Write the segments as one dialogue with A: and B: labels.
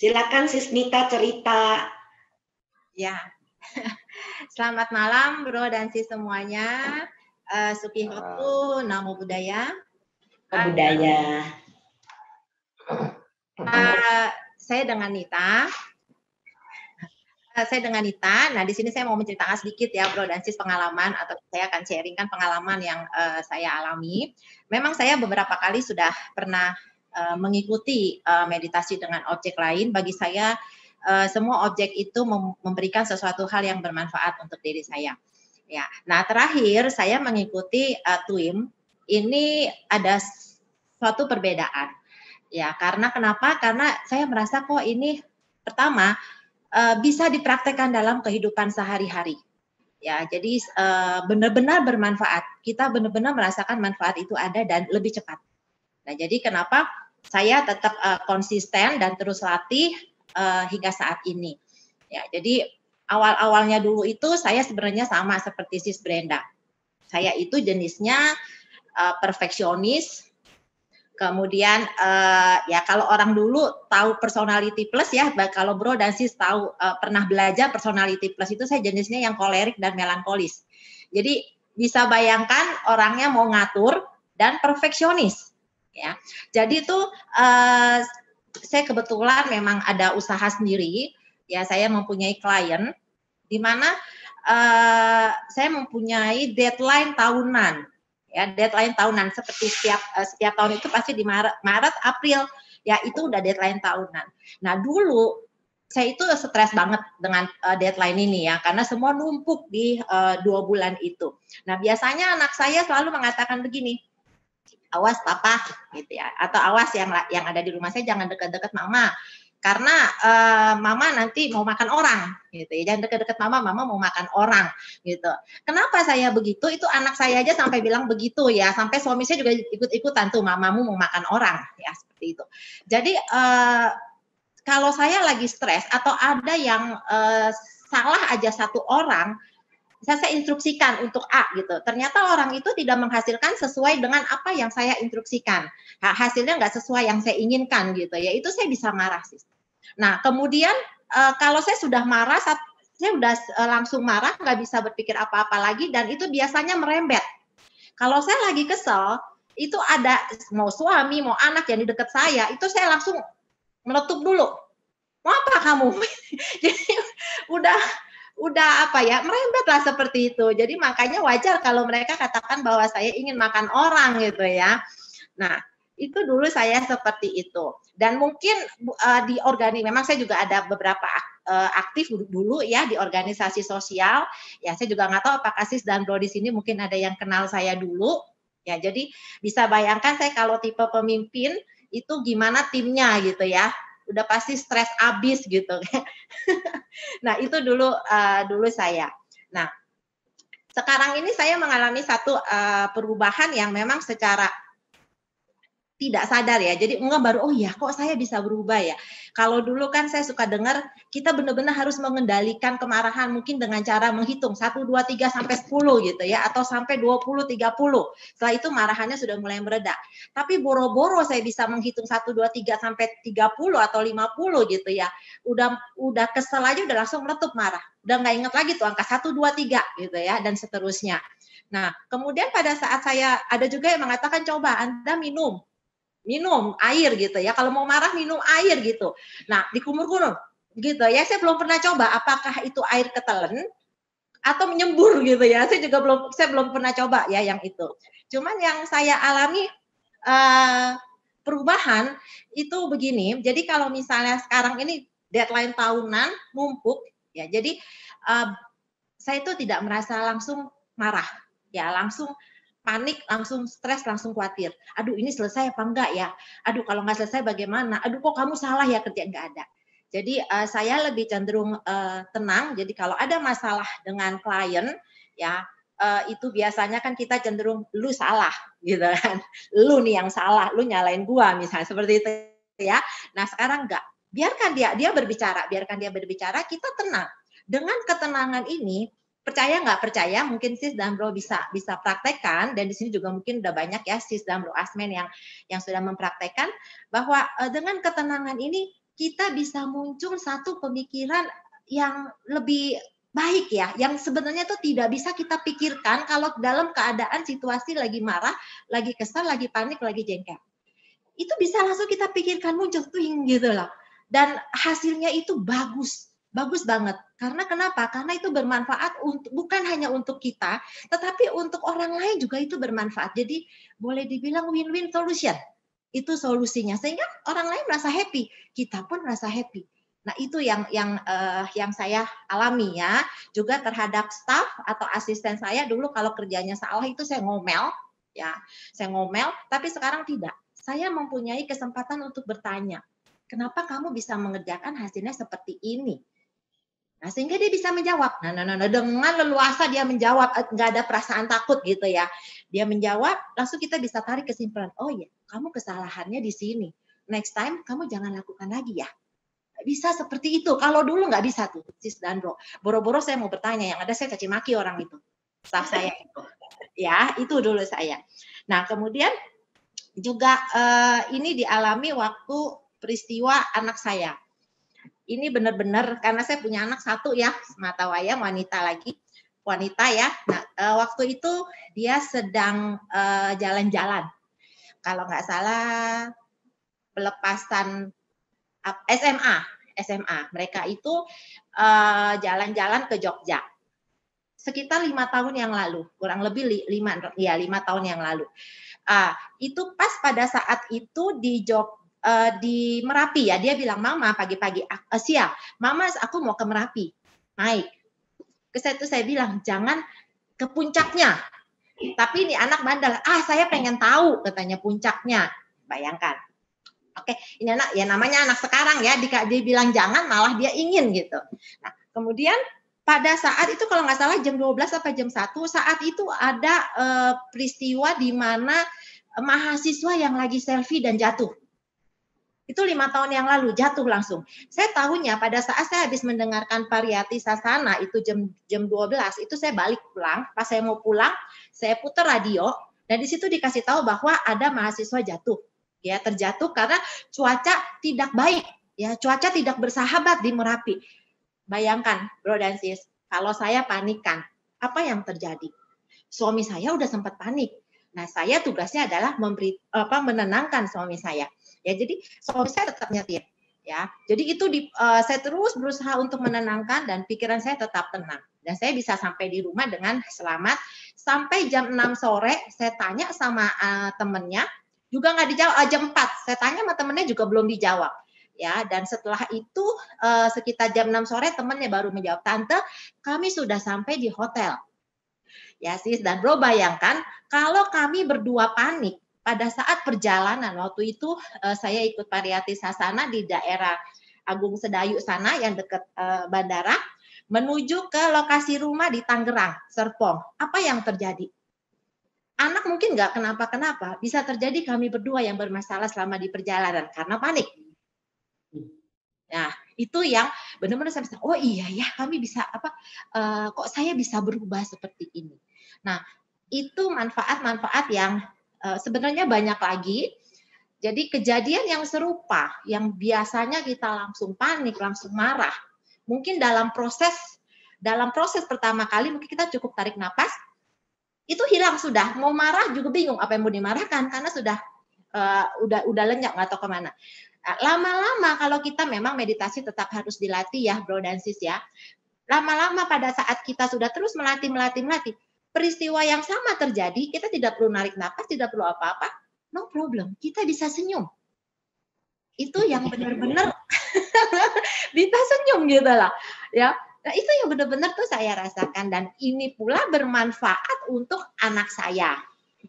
A: Silakan Sis Nita cerita.
B: Ya, selamat malam Bro dan Sis semuanya. Sukihotu, Namo Buddhaya.
A: Budaya.
B: Saya dengan Nita. Nah, di sini saya mau menceritakan sedikit ya, Bro dan Sis, pengalaman atau saya akan sharingkan pengalaman yang saya alami. Memang saya beberapa kali sudah pernah mengikuti meditasi dengan objek lain. Bagi saya, semua objek itu memberikan sesuatu hal yang bermanfaat untuk diri saya. Ya, nah terakhir saya mengikuti TWIM. Ini ada suatu perbedaan. Ya, karena kenapa? Karena saya merasa kok ini pertama bisa dipraktekkan dalam kehidupan sehari-hari. Ya, jadi benar-benar bermanfaat. Kita benar-benar merasakan manfaat itu ada dan lebih cepat. Nah, jadi kenapa saya tetap konsisten dan terus latih hingga saat ini. Ya, jadi awal-awalnya dulu itu saya sebenarnya sama seperti Sis Brenda. Saya itu jenisnya perfeksionis. Kemudian ya kalau orang dulu tahu personality plus ya, kalau Bro dan Sis tahu pernah belajar personality plus itu saya jenisnya yang kolerik dan melankolis. Jadi bisa bayangkan orangnya mau ngatur dan perfeksionis ya. Jadi itu saya kebetulan memang ada usaha sendiri ya, saya mempunyai klien di mana saya mempunyai deadline tahunan. Ya, deadline tahunan seperti setiap tahun itu pasti di Maret, April, ya itu udah deadline tahunan. Nah dulu saya itu stres banget dengan deadline ini ya, karena semua numpuk di 2 bulan itu. Nah biasanya anak saya selalu mengatakan begini, awas papa gitu ya, atau awas yang ada di rumah saya jangan dekat-dekat mama. Karena mama nanti mau makan orang gitu ya, jangan deket-deket mama mau makan orang gitu. Kenapa saya begitu? Itu anak saya aja sampai bilang begitu ya, sampai suami saya juga ikut-ikutan tuh, mamamu mau makan orang ya, seperti itu. Jadi kalau saya lagi stres atau ada yang salah aja satu orang, saya instruksikan untuk A gitu. Ternyata orang itu tidak menghasilkan sesuai dengan apa yang saya instruksikan. Hasilnya nggak sesuai yang saya inginkan gitu ya. Itu saya bisa marah sih. Nah kemudian kalau saya sudah marah, saya udah langsung marah, nggak bisa berpikir apa-apa lagi dan itu biasanya merembet. Kalau saya lagi kesel, itu ada mau suami, mau anak yang di dekat saya, itu saya langsung meletup dulu. Mau apa kamu? Jadi udah apa ya, merembet lah seperti itu. Jadi makanya wajar kalau mereka katakan bahwa saya ingin makan orang gitu ya. Nah, itu dulu saya seperti itu. Dan mungkin di memang saya juga ada beberapa aktif dulu ya di organisasi sosial. Ya, saya juga nggak tahu apakah Sis dan Bro di sini mungkin ada yang kenal saya dulu. Ya, jadi bisa bayangkan saya kalau tipe pemimpin itu gimana timnya gitu ya. Udah pasti stres abis gitu. Nah, itu dulu saya. Nah, sekarang ini saya mengalami satu perubahan yang memang secara tidak sadar ya. Jadi enggak baru, oh ya kok saya bisa berubah ya. Kalau dulu kan saya suka dengar kita benar-benar harus mengendalikan kemarahan mungkin dengan cara menghitung 1, 2, 3 sampai 10 gitu ya. Atau sampai 20, 30. Setelah itu marahannya sudah mulai mereda. Tapi boro-boro saya bisa menghitung 1, 2, 3 sampai 30 atau 50 gitu ya. Udah kesel aja udah langsung meletup marah. Udah nggak inget lagi tuh angka 1, 2, 3 gitu ya. Dan seterusnya. Nah kemudian pada saat saya ada juga yang mengatakan coba Anda minum air gitu ya. Kalau mau marah minum air gitu. Nah, dikumur-kumur gitu ya. Saya belum pernah coba apakah itu air ketelen atau menyembur gitu ya. Saya belum pernah coba ya yang itu. Cuman yang saya alami perubahan itu begini. Jadi kalau misalnya sekarang ini deadline tahunan numpuk ya. Jadi saya itu tidak merasa langsung marah ya, langsung panik, langsung stres, langsung khawatir. Aduh ini selesai apa enggak ya? Aduh kalau nggak selesai bagaimana? Aduh kok kamu salah ya kerja nggak ada. Jadi saya lebih cenderung tenang. Jadi kalau ada masalah dengan klien ya itu biasanya kan kita cenderung lu salah gitu kan. Lu nih yang salah, lu nyalain gua misalnya seperti itu ya. Nah sekarang enggak. Biarkan dia berbicara, kita tenang. Dengan ketenangan ini percaya nggak percaya mungkin Sis dan Bro bisa praktekkan dan di sini juga mungkin udah banyak ya Sis dan Bro Asmen yang sudah mempraktekkan bahwa dengan ketenangan ini kita bisa muncul satu pemikiran yang lebih baik ya, yang sebenarnya tuh tidak bisa kita pikirkan kalau dalam keadaan situasi lagi marah, lagi kesal, lagi panik, lagi jengkel. Itu bisa langsung kita pikirkan muncul twing gitu loh. Dan hasilnya itu bagus. Bagus banget. Karena kenapa? Karena itu bermanfaat untuk bukan hanya untuk kita, tetapi untuk orang lain juga itu bermanfaat. Jadi boleh dibilang win-win solution. Itu solusinya sehingga orang lain merasa happy, kita pun merasa happy. Nah, itu yang saya alami ya, juga terhadap staff atau asisten saya dulu kalau kerjanya salah itu saya ngomel ya. Saya ngomel, tapi sekarang tidak. Saya mempunyai kesempatan untuk bertanya, "Kenapa kamu bisa mengerjakan hasilnya seperti ini?" Nah, sehingga dia bisa menjawab. Nah, dengan leluasa dia menjawab, nggak ada perasaan takut gitu ya. Dia menjawab, langsung kita bisa tarik kesimpulan. Oh ya, kamu kesalahannya di sini. Next time kamu jangan lakukan lagi ya. Bisa seperti itu. Kalau dulu nggak bisa tuh, Sis dan Bro. Boro-boro saya mau bertanya, yang ada saya caci maki orang itu. Staff saya itu. Ya, itu dulu saya. Nah, kemudian juga ini dialami waktu peristiwa anak saya. Ini benar-benar karena saya punya anak satu ya, semata wayang wanita lagi, wanita ya. Nah, waktu itu dia sedang jalan-jalan. Kalau nggak salah pelepasan SMA. Mereka itu jalan-jalan ke Jogja. Sekitar 5 tahun yang lalu, kurang lebih 5 tahun yang lalu. Itu pas pada saat itu di Merapi ya, dia bilang, "Mama pagi-pagi siang, Mama aku mau ke Merapi, naik." Saya bilang, "Jangan ke puncaknya." Tapi ini anak bandel, "Saya pengen tahu," katanya, "puncaknya." Bayangkan. Oke, ini anak ya namanya anak sekarang ya, dia bilang jangan malah dia ingin gitu. Nah, kemudian pada saat itu kalau nggak salah jam 12 atau jam 1, saat itu ada peristiwa di mana mahasiswa yang lagi selfie dan jatuh. Itu 5 tahun yang lalu, jatuh langsung. Saya tahunya pada saat saya habis mendengarkan Pariyati Sasana, itu jam 12, itu saya balik pulang. Pas saya mau pulang, saya putar radio, dan di situ dikasih tahu bahwa ada mahasiswa jatuh. Ya, terjatuh karena cuaca tidak baik. Ya, cuaca tidak bersahabat di Merapi. Bayangkan, Bro dan Sis, kalau saya panikan, apa yang terjadi? Suami saya udah sempat panik. Nah, saya tugasnya adalah menenangkan suami saya. Ya, jadi suami saya tetap nyetir. Ya, jadi itu saya terus berusaha untuk menenangkan dan pikiran saya tetap tenang. Dan saya bisa sampai di rumah dengan selamat. Sampai jam 6 sore, saya tanya sama temennya, juga nggak dijawab. Jam 4, saya tanya sama temennya juga belum dijawab. Ya, dan setelah itu sekitar jam 6 sore temennya baru menjawab, "Tante, kami sudah sampai di hotel." Ya, Sis dan Bro, bayangkan kalau kami berdua panik pada saat perjalanan. Waktu itu saya ikut Pariyati Sasana di daerah Agung Sedayu sana yang dekat bandara, menuju ke lokasi rumah di Tangerang, Serpong. Apa yang terjadi? Anak mungkin nggak kenapa-kenapa, bisa terjadi kami berdua yang bermasalah selama di perjalanan karena panik. Nah, itu yang benar-benar saya bisa, oh iya ya, kami bisa kok saya bisa berubah seperti ini. Nah, itu manfaat-manfaat yang sebenarnya banyak lagi. Jadi kejadian yang serupa, yang biasanya kita langsung panik, langsung marah, mungkin dalam proses pertama kali mungkin kita cukup tarik napas, itu hilang sudah. Mau marah juga bingung apa yang mau dimarahkan karena sudah udah lenyap nggak tahu kemana. Lama-lama kalau kita memang meditasi tetap harus dilatih ya, Bro dan Sis ya. Lama-lama pada saat kita sudah terus melatih, peristiwa yang sama terjadi, kita tidak perlu narik napas, tidak perlu apa-apa, no problem, kita bisa senyum. Itu yang benar-benar bisa senyum gitu lah, ya. Nah, itu yang benar-benar tuh saya rasakan dan ini pula bermanfaat untuk anak saya.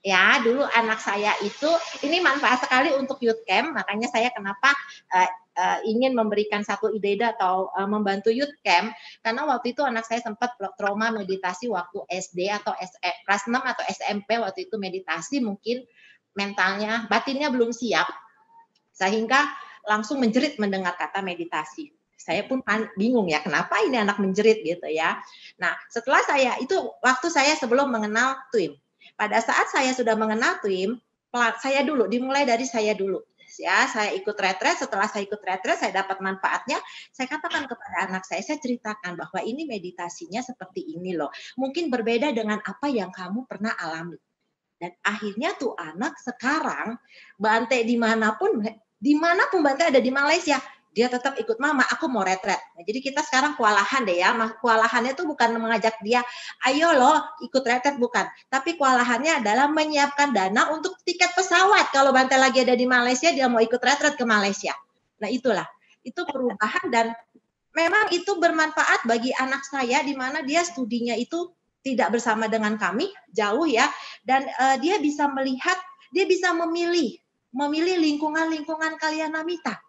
B: Ya, dulu anak saya itu ini manfaat sekali untuk youth camp, makanya saya kenapa ingin memberikan satu ide atau membantu youth camp karena waktu itu anak saya sempat trauma meditasi waktu SD atau kelas 6 atau SMP, waktu itu meditasi mungkin mentalnya, batinnya belum siap sehingga langsung menjerit mendengar kata meditasi. Saya pun bingung ya, kenapa ini anak menjerit gitu ya. Nah, setelah waktu saya sebelum mengenal TWIM. Pada saat saya sudah mengenal TWIM, dimulai dari saya dulu. ya, saya ikut retret, setelah saya ikut retret, saya dapat manfaatnya, saya katakan kepada anak saya ceritakan bahwa ini meditasinya seperti ini loh. Mungkin berbeda dengan apa yang kamu pernah alami. Dan akhirnya tuh anak sekarang, Bante dimanapun Bante ada di Malaysia, dia tetap ikut mama, aku mau retret. Nah, jadi kita sekarang kewalahan deh ya, kewalahannya tuh bukan mengajak dia, ayo loh ikut retret, bukan. Tapi kewalahannya adalah menyiapkan dana untuk tiket pesawat. Kalau Bante lagi ada di Malaysia, dia mau ikut retret ke Malaysia. Nah itulah, itu perubahan dan memang itu bermanfaat bagi anak saya di mana dia studinya itu tidak bersama dengan kami, jauh ya, dan dia bisa melihat, dia bisa memilih lingkungan-lingkungan Kalyanamita.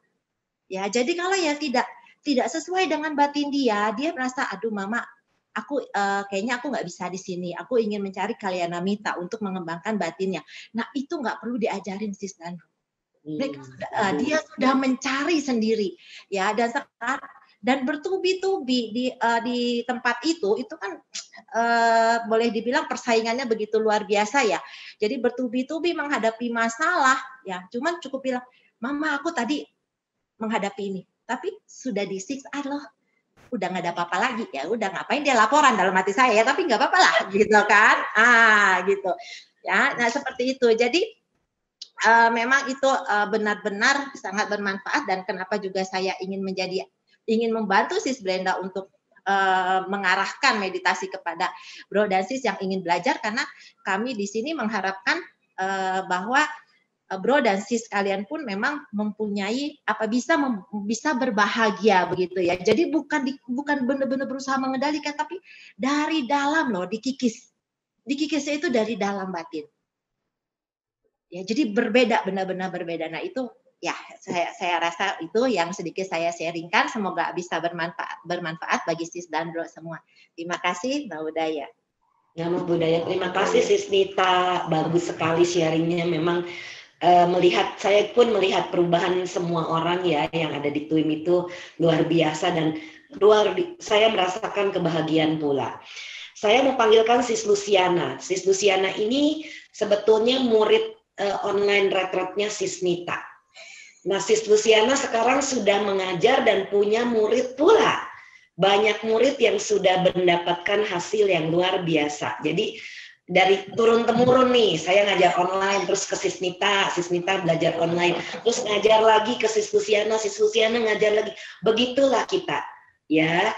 B: Ya, jadi kalau ya tidak sesuai dengan batin dia merasa, aduh mama, aku kayaknya aku nggak bisa di sini, aku ingin mencari Kalyanamita untuk mengembangkan batinnya. Nah itu nggak perlu diajarin Sis Danru. Dia sudah mencari sendiri, ya, dan sekarang dan bertubi-tubi di tempat itu kan boleh dibilang persaingannya begitu luar biasa ya. Jadi bertubi-tubi menghadapi masalah, ya. Cuman cukup bilang, mama aku tadi menghadapi ini, tapi sudah di 6 loh, udah nggak ada apa-apa lagi, ya udah ngapain dia laporan dalam hati saya ya, tapi nggak apa-apa lah, gitu kan, gitu, ya. Nah seperti itu, jadi memang itu benar-benar sangat bermanfaat dan kenapa juga saya ingin membantu Sis Brenda untuk mengarahkan meditasi kepada Bro dan Sis yang ingin belajar, karena kami di sini mengharapkan bahwa Bro dan Sis kalian pun memang mempunyai bisa berbahagia begitu ya. Jadi bukan benar-benar berusaha mengendalikan, tapi dari dalam loh, dikikis. Dikikisnya itu dari dalam batin. Ya, jadi benar-benar berbeda. Nah, itu ya saya rasa itu yang sedikit saya sharingkan, semoga bisa bermanfaat bagi Sis dan Bro semua. Terima kasih, Mbak Udaya.
A: Nama budaya, terima kasih Sis Nita, bagus sekali sharingnya. Memang saya pun melihat perubahan semua orang ya yang ada di TWIM itu luar biasa, dan saya merasakan kebahagiaan pula. Saya mau panggilkan Sis Luciana. Sis Luciana ini sebetulnya murid online retretnya Sis Nita. Nah, Sis Luciana sekarang sudah mengajar dan punya murid pula. Banyak murid yang sudah mendapatkan hasil yang luar biasa. Jadi dari turun-temurun nih, saya ngajar online, terus ke Sis Nita belajar online, terus ngajar lagi ke Sis Luciana ngajar lagi. Begitulah kita, ya.